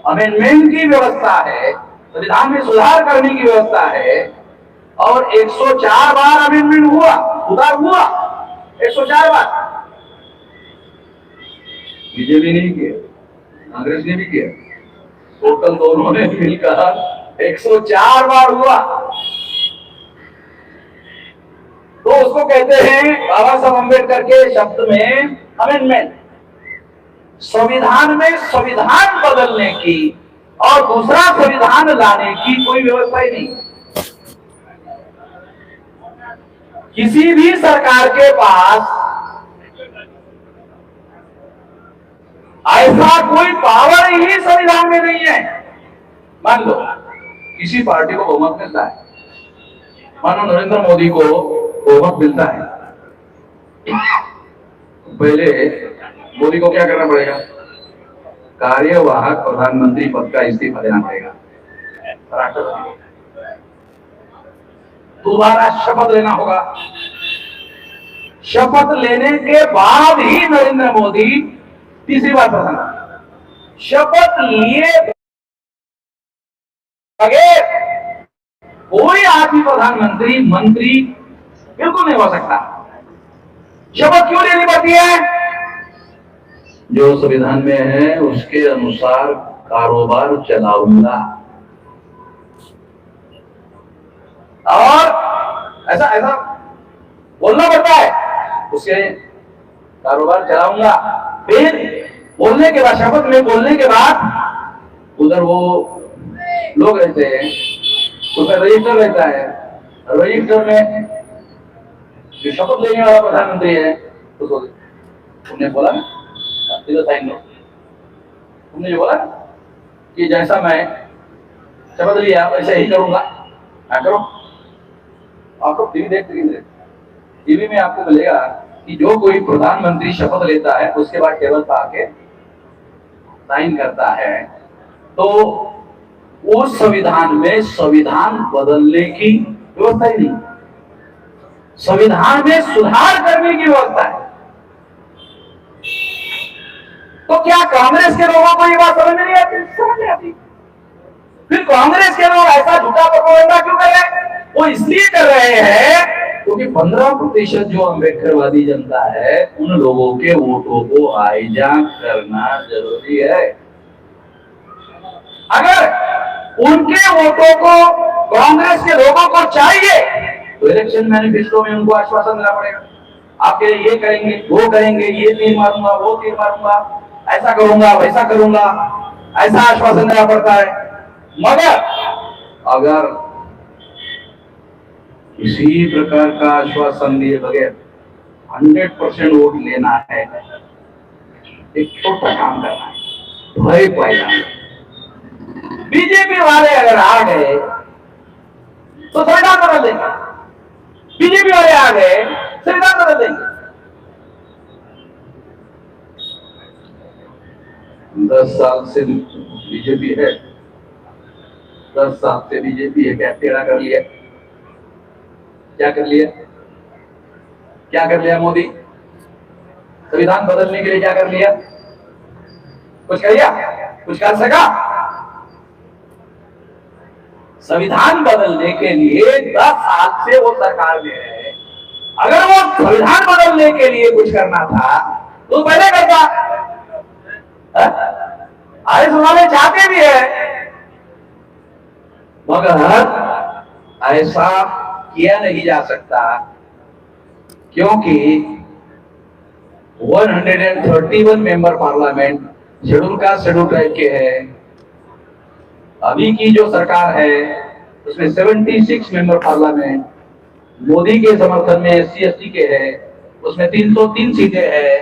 [SPEAKER 3] अमेंडमेंट की व्यवस्था है, संविधान में सुधार करने की व्यवस्था है, और 104 बार अमेंडमेंट हुआ, सुधार हुआ 104 बार। बीजेपी ने किया, कांग्रेस ने भी किया, टोटल दोनों ने मिलकर 104 बार हुआ। तो उसको कहते हैं बाबा साहब अम्बेडकर के शब्द में अमेंडमेंट। संविधान में संविधान बदलने की और दूसरा संविधान लाने की कोई व्यवस्था ही नहीं। किसी भी सरकार के पास ऐसा कोई पावर ही संविधान में नहीं है। मान लो किसी पार्टी को बहुमत मिलता है, मानो नरेंद्र मोदी को बहुमत मिलता है, पहले मोदी को क्या करना पड़ेगा? कार्यवाहक प्रधानमंत्री पद का इस्तीफा देना पड़ेगा, राष्ट्रपति। दोबारा शपथ लेना होगा। शपथ लेने के बाद ही नरेंद्र मोदी तीसरी बार प्रधानमंत्री। शपथ लिए बगैर कोई आदमी प्रधानमंत्री मंत्री बिल्कुल नहीं हो सकता। शपथ क्यों लेनी पड़ती है? जो संविधान में है उसके अनुसार कारोबार चलाऊंगा, और ऐसा ऐसा बोलना पड़ता है, उसके कारोबार चलाऊंगा। फिर बोलने के बाद, शपथ में बोलने के बाद उधर वो लोग रहते हैं, उसका रजिस्टर रहता है, रजिस्टर में जो शपथ लेने वाला प्रधानमंत्री है उसको तुमने बोला ना, साइन लो। तुमने जो बोला कि जैसा मैं शपथ लिया ऐसे ही करूंगा, क्या करो। आपको टीवी में आपको मिलेगा कि जो कोई प्रधानमंत्री शपथ लेता है उसके बाद टेबल पर आके साइन करता है, तो उस संविधान में संविधान बदलने की व्यवस्था ही नहीं, संविधान में सुधार करने की व्यवस्था है। तो क्या कांग्रेस के लोगों को ये बात समझ में नहीं आती? समझ नहीं आती। फिर कांग्रेस के लोग ऐसा झूठा प्रोपेगेंडा क्यों कर रहे हैं? वो इसलिए कर रहे हैं क्योंकि 15% जो अम्बेडकरवादी जनता है उन लोगों के वोटों को हाईजैक करना जरूरी है। अगर उनके वोटों को कांग्रेस के लोगों को चाहिए तो इलेक्शन मैनिफेस्टो में उनको आश्वासन देना पड़ेगा, आपके लिए ये करेंगे, वो करेंगे, ये तीर मारूंगा, वो तीर मारूंगा, ऐसा करूंगा, वैसा करूंगा, ऐसा आश्वासन देना पड़ता है। मगर अगर किसी प्रकार का आश्वासन दिए बगैर 100% वोट लेना है, एक छोटा काम करना है, भय पैदा। बीजेपी वाले अगर आ गए तो संविधान बदल देंगे, बीजेपी वाले आ गए संविधान बदल देंगे। 10 साल से बीजेपी है, 10 साल से बीजेपी है, क्या टेढ़ा कर लिया? क्या कर लिया? क्या कर लिया मोदी? संविधान बदलने के लिए क्या कर लिया? कुछ कर लिया? कुछ कर सका? संविधान बदलने के लिए 10 साल से वो सरकार में है। अगर वो संविधान बदलने के लिए कुछ करना था तो पहले करता। आर्य समाज चाहते भी है, मगर ऐसा किया नहीं जा सकता क्योंकि 131 member parliament schedule caste schedule tribe के है। अभी की जो सरकार है उसमें 76 मेंबर पार्लियामेंट मोदी के समर्थन में SC ST के है, उसमें 303 सीटें है।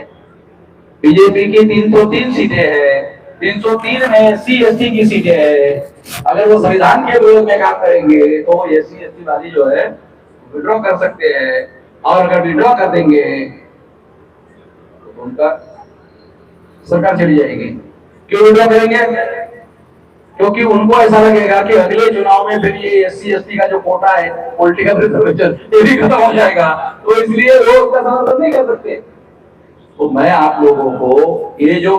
[SPEAKER 3] बीजेपी की 303 सीटें है, 303 में SC ST की सीटें है। अगर वो संविधान के विरोध में काम करेंगे तो SC ST वाली जो है विड्रॉ कर सकते हैं, और अगर विड्रॉ कर देंगे तो उनका सरकार चली जाएगी। क्यों विड्रॉ करेंगे? क्योंकि उनको ऐसा लगेगा कि अगले चुनाव में फिर ये SC ST का जो कोटा है पॉलिटिकल रिजर्वेशन ये भी खत्म हो जाएगा, तो इसलिए वो उसका समर्थन नहीं कर सकते। तो मैं आप लोगों को ये जो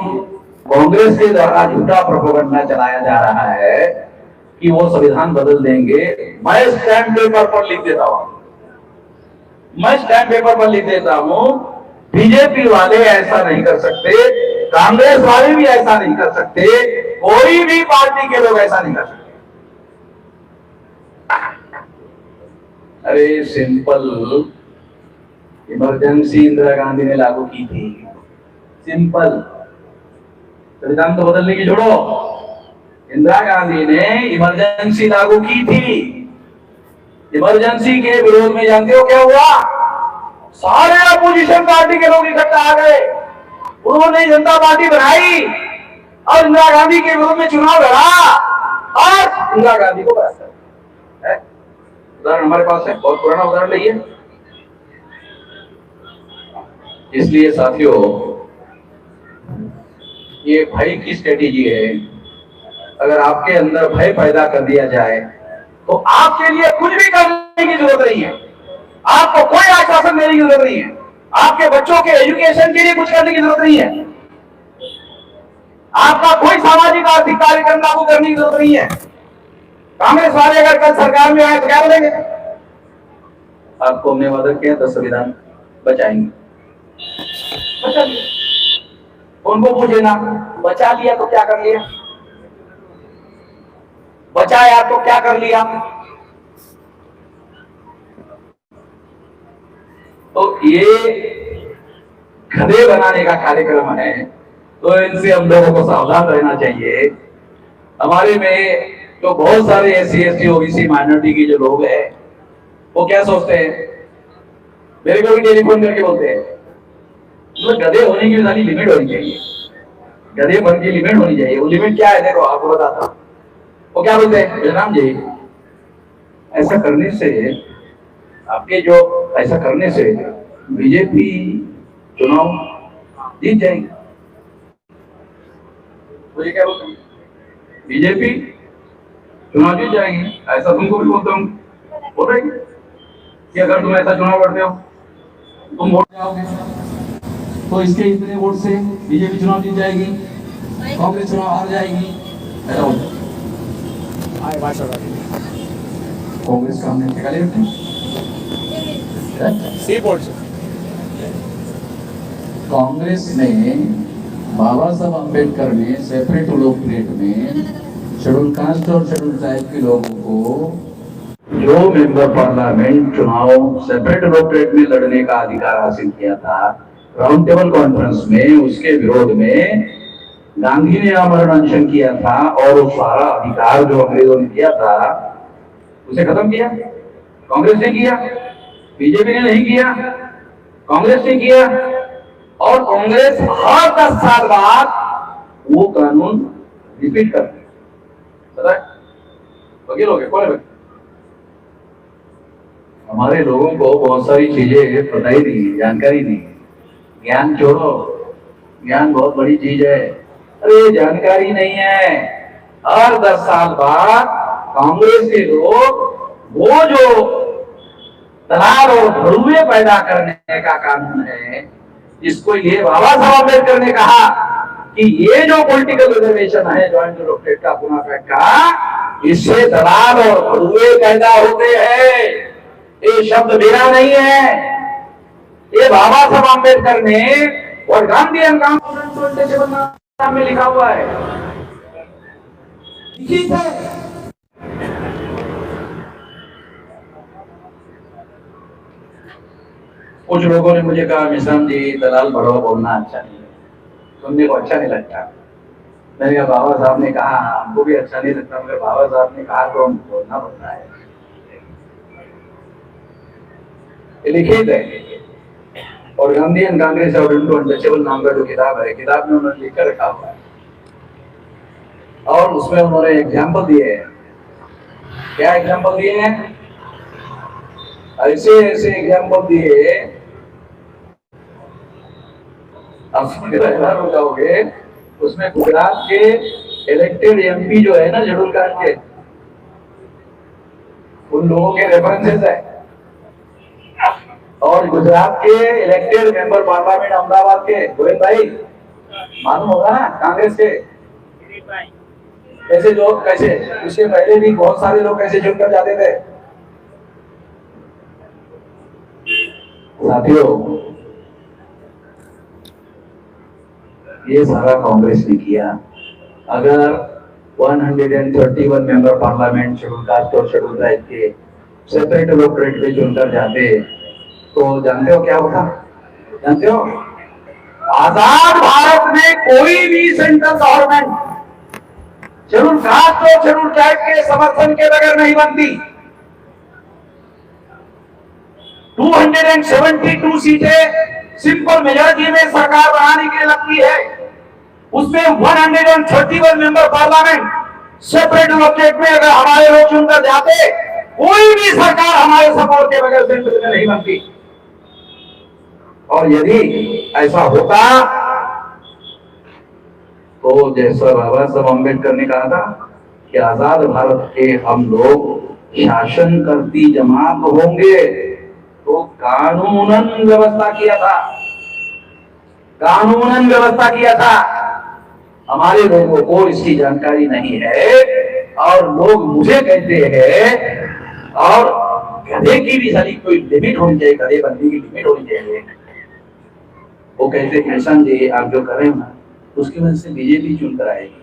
[SPEAKER 3] कांग्रेस के द्वारा झूठा प्रोपेगेंडा चलाया जा रहा है कि वो संविधान बदल देंगे, मैं स्टैम्प पेपर पर लिख देता हूं, मैं स्टैम्प पेपर पर लिख देता हूं, बीजेपी वाले ऐसा नहीं कर सकते, कांग्रेस वाले भी ऐसा नहीं कर सकते, कोई भी पार्टी के लोग ऐसा नहीं कर सकते। अरे सिंपल इमरजेंसी इंदिरा गांधी ने लागू की थी, सिंपल। संविधान तो बदलने की छोड़ो, इंदिरा गांधी ने इमरजेंसी लागू की थी। इमरजेंसी के विरोध में जानते हो क्या हुआ? सारे अपोजिशन पार्टी के लोग इकट्ठा आ गए, उन्होंने जनता पार्टी बनाई और इंदिरा गांधी के विरोध में चुनाव लड़ा और इंदिरा गांधी को बचा। उदाहरण हमारे पास है, बहुत पुराना उदाहरण नहीं है। इसलिए साथियों, ये भय की स्ट्रेटेजी है। अगर आपके अंदर भय पैदा कर दिया जाए तो आपके लिए कुछ भी करने की जरूरत नहीं है, आपको कोई आश्वासन देने की जरूरत नहीं है, आपके बच्चों के एजुकेशन के लिए कुछ करने की जरूरत नहीं है, आपका कोई सामाजिक आर्थिक कार्यक्रम लागू करने की जरूरत नहीं है। कांग्रेस वाले अगर कल सरकार में आए तो क्या बोलेंगे? आपको हमने वादा किया 10 संविधान बचाएंगे, बचा लिया। उनको पूछे ना, बचा लिया तो क्या कर लिया? बचाया तो क्या कर लिया? तो ये गधे बनाने का कार्यक्रम है, तो इनसे हम लोगों को सावधान रहना चाहिए। हमारे में तो बहुत सारे SC ST OBC माइनॉरिटी के जो लोग हैं वो क्या सोचते हैं, मेरे को भी टेलीफोन करके बोलते हैं, तो गधे होने की सारी लिमिट होनी चाहिए, गधे बन की लिमिट होनी चाहिए। वो लिमिट क्या है देखो आपको बताता हूं। वो क्या बोलते हैं जयराम जी, ऐसा करने से आपके जो ऐसा करने से बीजेपी चुनाव जीत जाएगी। तो ये क्या बोलते हैं, बीजेपी चुनाव जीत जाएगी, ऐसा तुमको भी बोलते हूँ, बोल रहे कि अगर तुम ऐसा चुनाव लड़ते हो तुम वोट जाओगे तो इसके इतने वोट से बीजेपी चुनाव जीत जाएगी, कांग्रेस चुनाव हार जाएगी, ऐसा बोलते हैं। कांग्रेस का हमने ठेका ले रखा है। कांग्रेस ने बाबा साहब अम्बेडकर ने सेपरेट इलेक्टोरेट में शेड्यूल कास्ट और शेड्यूल ट्राइब के लोगों को जो मेंबर पार्लियामेंट चुनाव सेपरेट इलेक्टोरेट में लड़ने का अधिकार हासिल किया था, राउंड टेबल कॉन्फ्रेंस में उसके विरोध में गांधी ने आमरण अनशन किया था और वो सारा अधिकार जो अंग्रेजों ने दिया था उसे खत्म किया। कांग्रेस ने किया, बीजेपी ने नहीं किया, कांग्रेस ने किया। और कांग्रेस हर 10 साल बाद वो कानून रिपीट करती है। पता है वकील हो गए, कौन है? हमारे लोगों को बहुत सारी चीजें पता ही नहीं, जानकारी नहीं। ज्ञान छोड़ो, ज्ञान बहुत बड़ी चीज है, अरे जानकारी नहीं है। हर 10 साल बाद कांग्रेस के लोग वो जो दलाल और भड़ुए पैदा करने का कानून है, जिसको ये बाबा साहब अम्बेडकर ने कहा कि ये जो पॉलिटिकल रिजर्वेशन है ज्वाइंट इलेक्टोरेट का बोनाफाइड का, इससे दलाल और भड़ुए पैदा होते हैं। ये शब्द मेरा नहीं है, ये बाबा साहब अम्बेडकर ने और गांधी नाम में लिखा हुआ है, लिखित है। कुछ लोगों ने मुझे कहा मिश्राम जी दलाल भड़वा बोलना अच्छा नहीं है, सुनने को अच्छा नहीं लगता। मैंने कहा बाबा साहब ने कहा, हमको भी अच्छा नहीं लगता, मगर बाबा साहब ने कहा तो हम बोलना पड़ता है, लिखित है। और गांधी एंड कांग्रेस और अनटचेबल नाम का जो किताब है, किताब में उन्होंने लिख कर रखा हुआ है और उसमें उन्होंने एग्जाम्पल दिए हैं। क्या एग्जाम्पल दिए हैं? ऐसे ऐसे एग्जाम्पल दिए, आप सुनकर हैरान हो जाओगे। उसमें गुजरात के इलेक्टेड एमपी जो है ना शेड्यूल कास्ट के, उन लोगों के रेफरेंसेस है। और गुजरात के इलेक्टेड मेंबर पार्लियामेंट अहमदाबाद के गोविंद भाई मालूम होगा ना, कांग्रेस के कैसे लोग, कैसे उसके पहले भी बहुत सारे लोग कैसे चुनकर जाते थे। साथियों, ये सारा कांग्रेस ने किया। अगर 131 मेंबर पार्लियामेंट शेड्यूल कास्ट और शेड्यूल ट्राइब के सेपरेट इलेक्टोरेट में चुनकर जाते तो जानते हो क्या होता? जानते हो, आजाद भारत में कोई भी सेंट्रल गवर्नमेंट शेड्यूल कास्ट और शेड्यूल ट्राइब के समर्थन के बगैर नहीं बनती। 272 सीटें सिंपल मेजॉरिटी में सरकार बनाने के लिए लगती है, उसमें 131 मेंबर पार्लियामेंट सेपरेट इलेक्टोरेट में अगर हमारे लोग चुनकर जाते, कोई भी सरकार हमारे सपोर्ट के बगैर सेंट्रल में नहीं बनती। और यदि ऐसा होता तो जैसा बाबा साहब अम्बेडकर ने कहा था कि आजाद भारत के हम लोग शासन करती जमात होंगे, तो कानूनन व्यवस्था किया था, कानूनन व्यवस्था किया था। हमारे लोगों को इसकी जानकारी नहीं है और लोग मुझे कहते हैं, और गधे की भी सारी कोई लिमिट होनी चाहिए, गधे बनने की लिमिट होनी चाहिए। वो कहते हैं किसान जी आप जो कर रहे हो ना, उसकी वजह से बीजेपी चुनकर आएगी।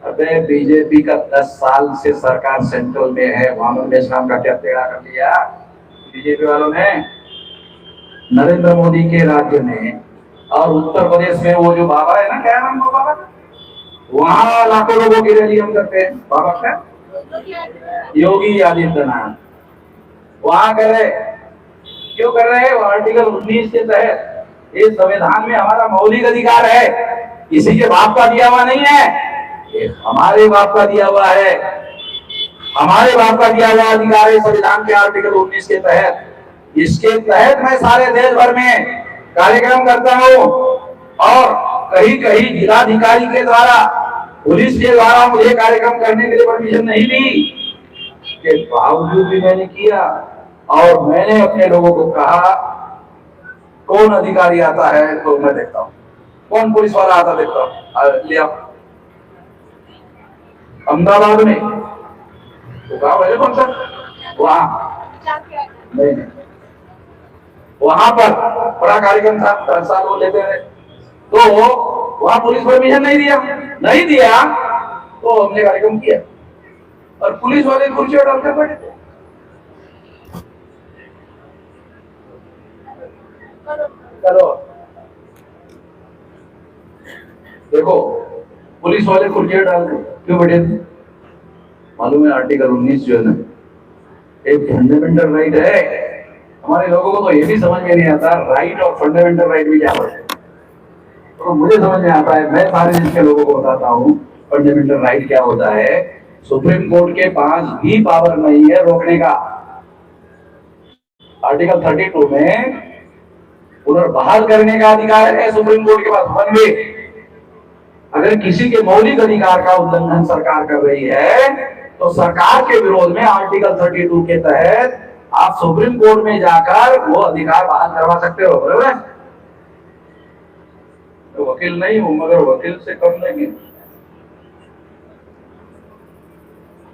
[SPEAKER 3] अबे बीजेपी का 10 साल से सरकार सेंट्रल में है, वामन नाम का क्या टेढ़ा कर दिया बीजेपी वालों ने। नरेंद्र मोदी के राज्य में और उत्तर प्रदेश में वो जो बाबा है ना, क्या नाम वो बाबा, वहां लाखों लोगों की रैली हम करते हैं। बाबा का योगी आदित्यनाथ वहां कर रहे, क्यों कर रहे हैं? वो आर्टिकल 19 के तहत, ये संविधान में हमारा मौलिक अधिकार है, किसी के बाप का दिया हुआ नहीं है। ये हमारे बाप का दिया हुआ है, हमारे बाप का दिया हुआ अधिकार है संविधान के आर्टिकल 19 के तहत। इसके तहत मैं सारे देश भर में कार्यक्रम करता हूँ और कहीं कहीं जिलाधिकारी के द्वारा, पुलिस के द्वारा मुझे कार्यक्रम करने के लिए परमिशन नहीं दी, के बावजूद भी मैंने किया। और मैंने अपने लोगों को कहा कौन अधिकारी आता है तो मैं देखता हूँ, कौन पुलिस वाला आता देखता हूँ, लिया अहमदाबाद में तो गाँव है फंक्शन, वहां नहीं, वहां पर बड़ा कार्यक्रम था, हर साल वो लेते रहे, तो वहां पुलिस परमिशन नहीं दिया तो हमने कार्यक्रम किया और पुलिस वाले कुर्सी डालकर बैठे थे। चलो देखो, पुलिस वाले कुर्सी डाल क्यों बैठे थे? मालूम है आर्टिकल 19 जो है ना, एक फंडामेंटल राइट है। हमारे लोगों को तो ये भी समझ में नहीं आता राइट और फंडामेंटल राइट भी क्या है। तो मुझे समझ में आता है, मैं सारे देश के लोगों को बताता हूँ फंडामेंटल राइट क्या होता है। सुप्रीम कोर्ट के पास भी पावर नहीं है रोकने का। आर्टिकल 32 में पुनर्बहाल करने का अधिकार है सुप्रीम कोर्ट के पास, वन वे। अगर किसी के मौलिक अधिकार का उल्लंघन सरकार कर रही है तो सरकार के विरोध में आर्टिकल 32 के तहत आप सुप्रीम कोर्ट में जाकर वो अधिकार बहाल करवा सकते हो, बराबर है? तो वकील नहीं हूं मगर वकील से कम नहीं।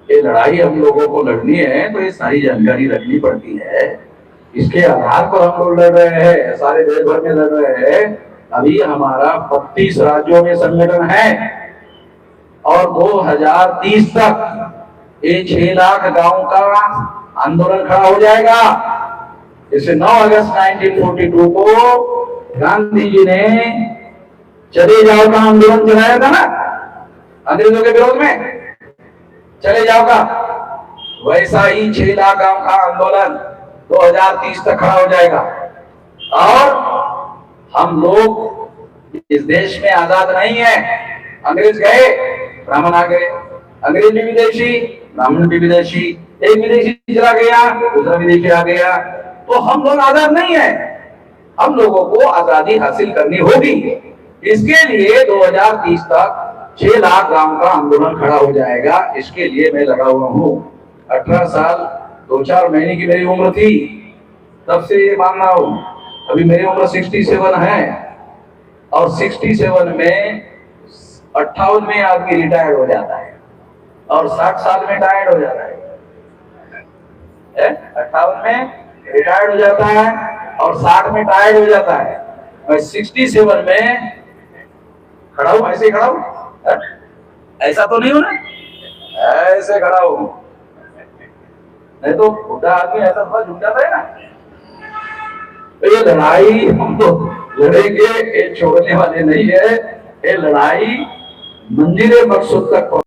[SPEAKER 3] ये लड़ाई हम लोगों को लड़नी है तो ये सारी जानकारी रखनी पड़ती है। इसके आधार पर हम लोग लड़ रहे हैं, सारे देश भर में लड़ रहे हैं। अभी हमारा 32 राज्यों में संगठन है और 2030 तक ये 6 लाख गांव का आंदोलन खड़ा हो जाएगा। जैसे 9 अगस्त 1942 को गांधी जी ने चले जाओ का आंदोलन चलाया था ना अंग्रेजों के विरोध में, चले जाओ का, वैसा ही 6 लाख गांव का आंदोलन 2030 तक खड़ा हो जाएगा। और हम लोग इस देश में आजाद नहीं है। अंग्रेज गए, ब्राह्मण आ गए, अंग्रेज भी विदेशी, ब्राह्मण भी विदेशी, एक विदेशी चला गया, दूसरा विदेशी आ गया, तो हम लोग आजाद नहीं है। हम लोगों को आजादी हासिल करनी होगी। इसके लिए 2030 तक 6 लाख गांव का आंदोलन खड़ा हो जाएगा। इसके लिए मैं लगा हुआ हूँ। 18 साल 2-4 महीने की मेरी उम्र थी, तब से ये मान रहा हूँ। अभी मेरी उम्र 67 है और 67 में 58 में आदमी रिटायर्ड हो जाता है और 60 साल में टायर्ड हो जाता है। 58 में रिटायर्ड हो जाता है और 60 में टायर्ड हो जाता है। मैं 67 में खड़ा हूं, ऐसे खड़ा हूं, ऐसा तो नहीं हूं ना, ऐसे खड़ा हूं, नहीं तो बुढ़ा आदमी ऐसा थोड़ा झुक जाता है ना। तो ये लड़ाई हम तो लड़ेंगे, ये छोड़ने वाले नहीं है। ये लड़ाई मंदिर मकसूद तक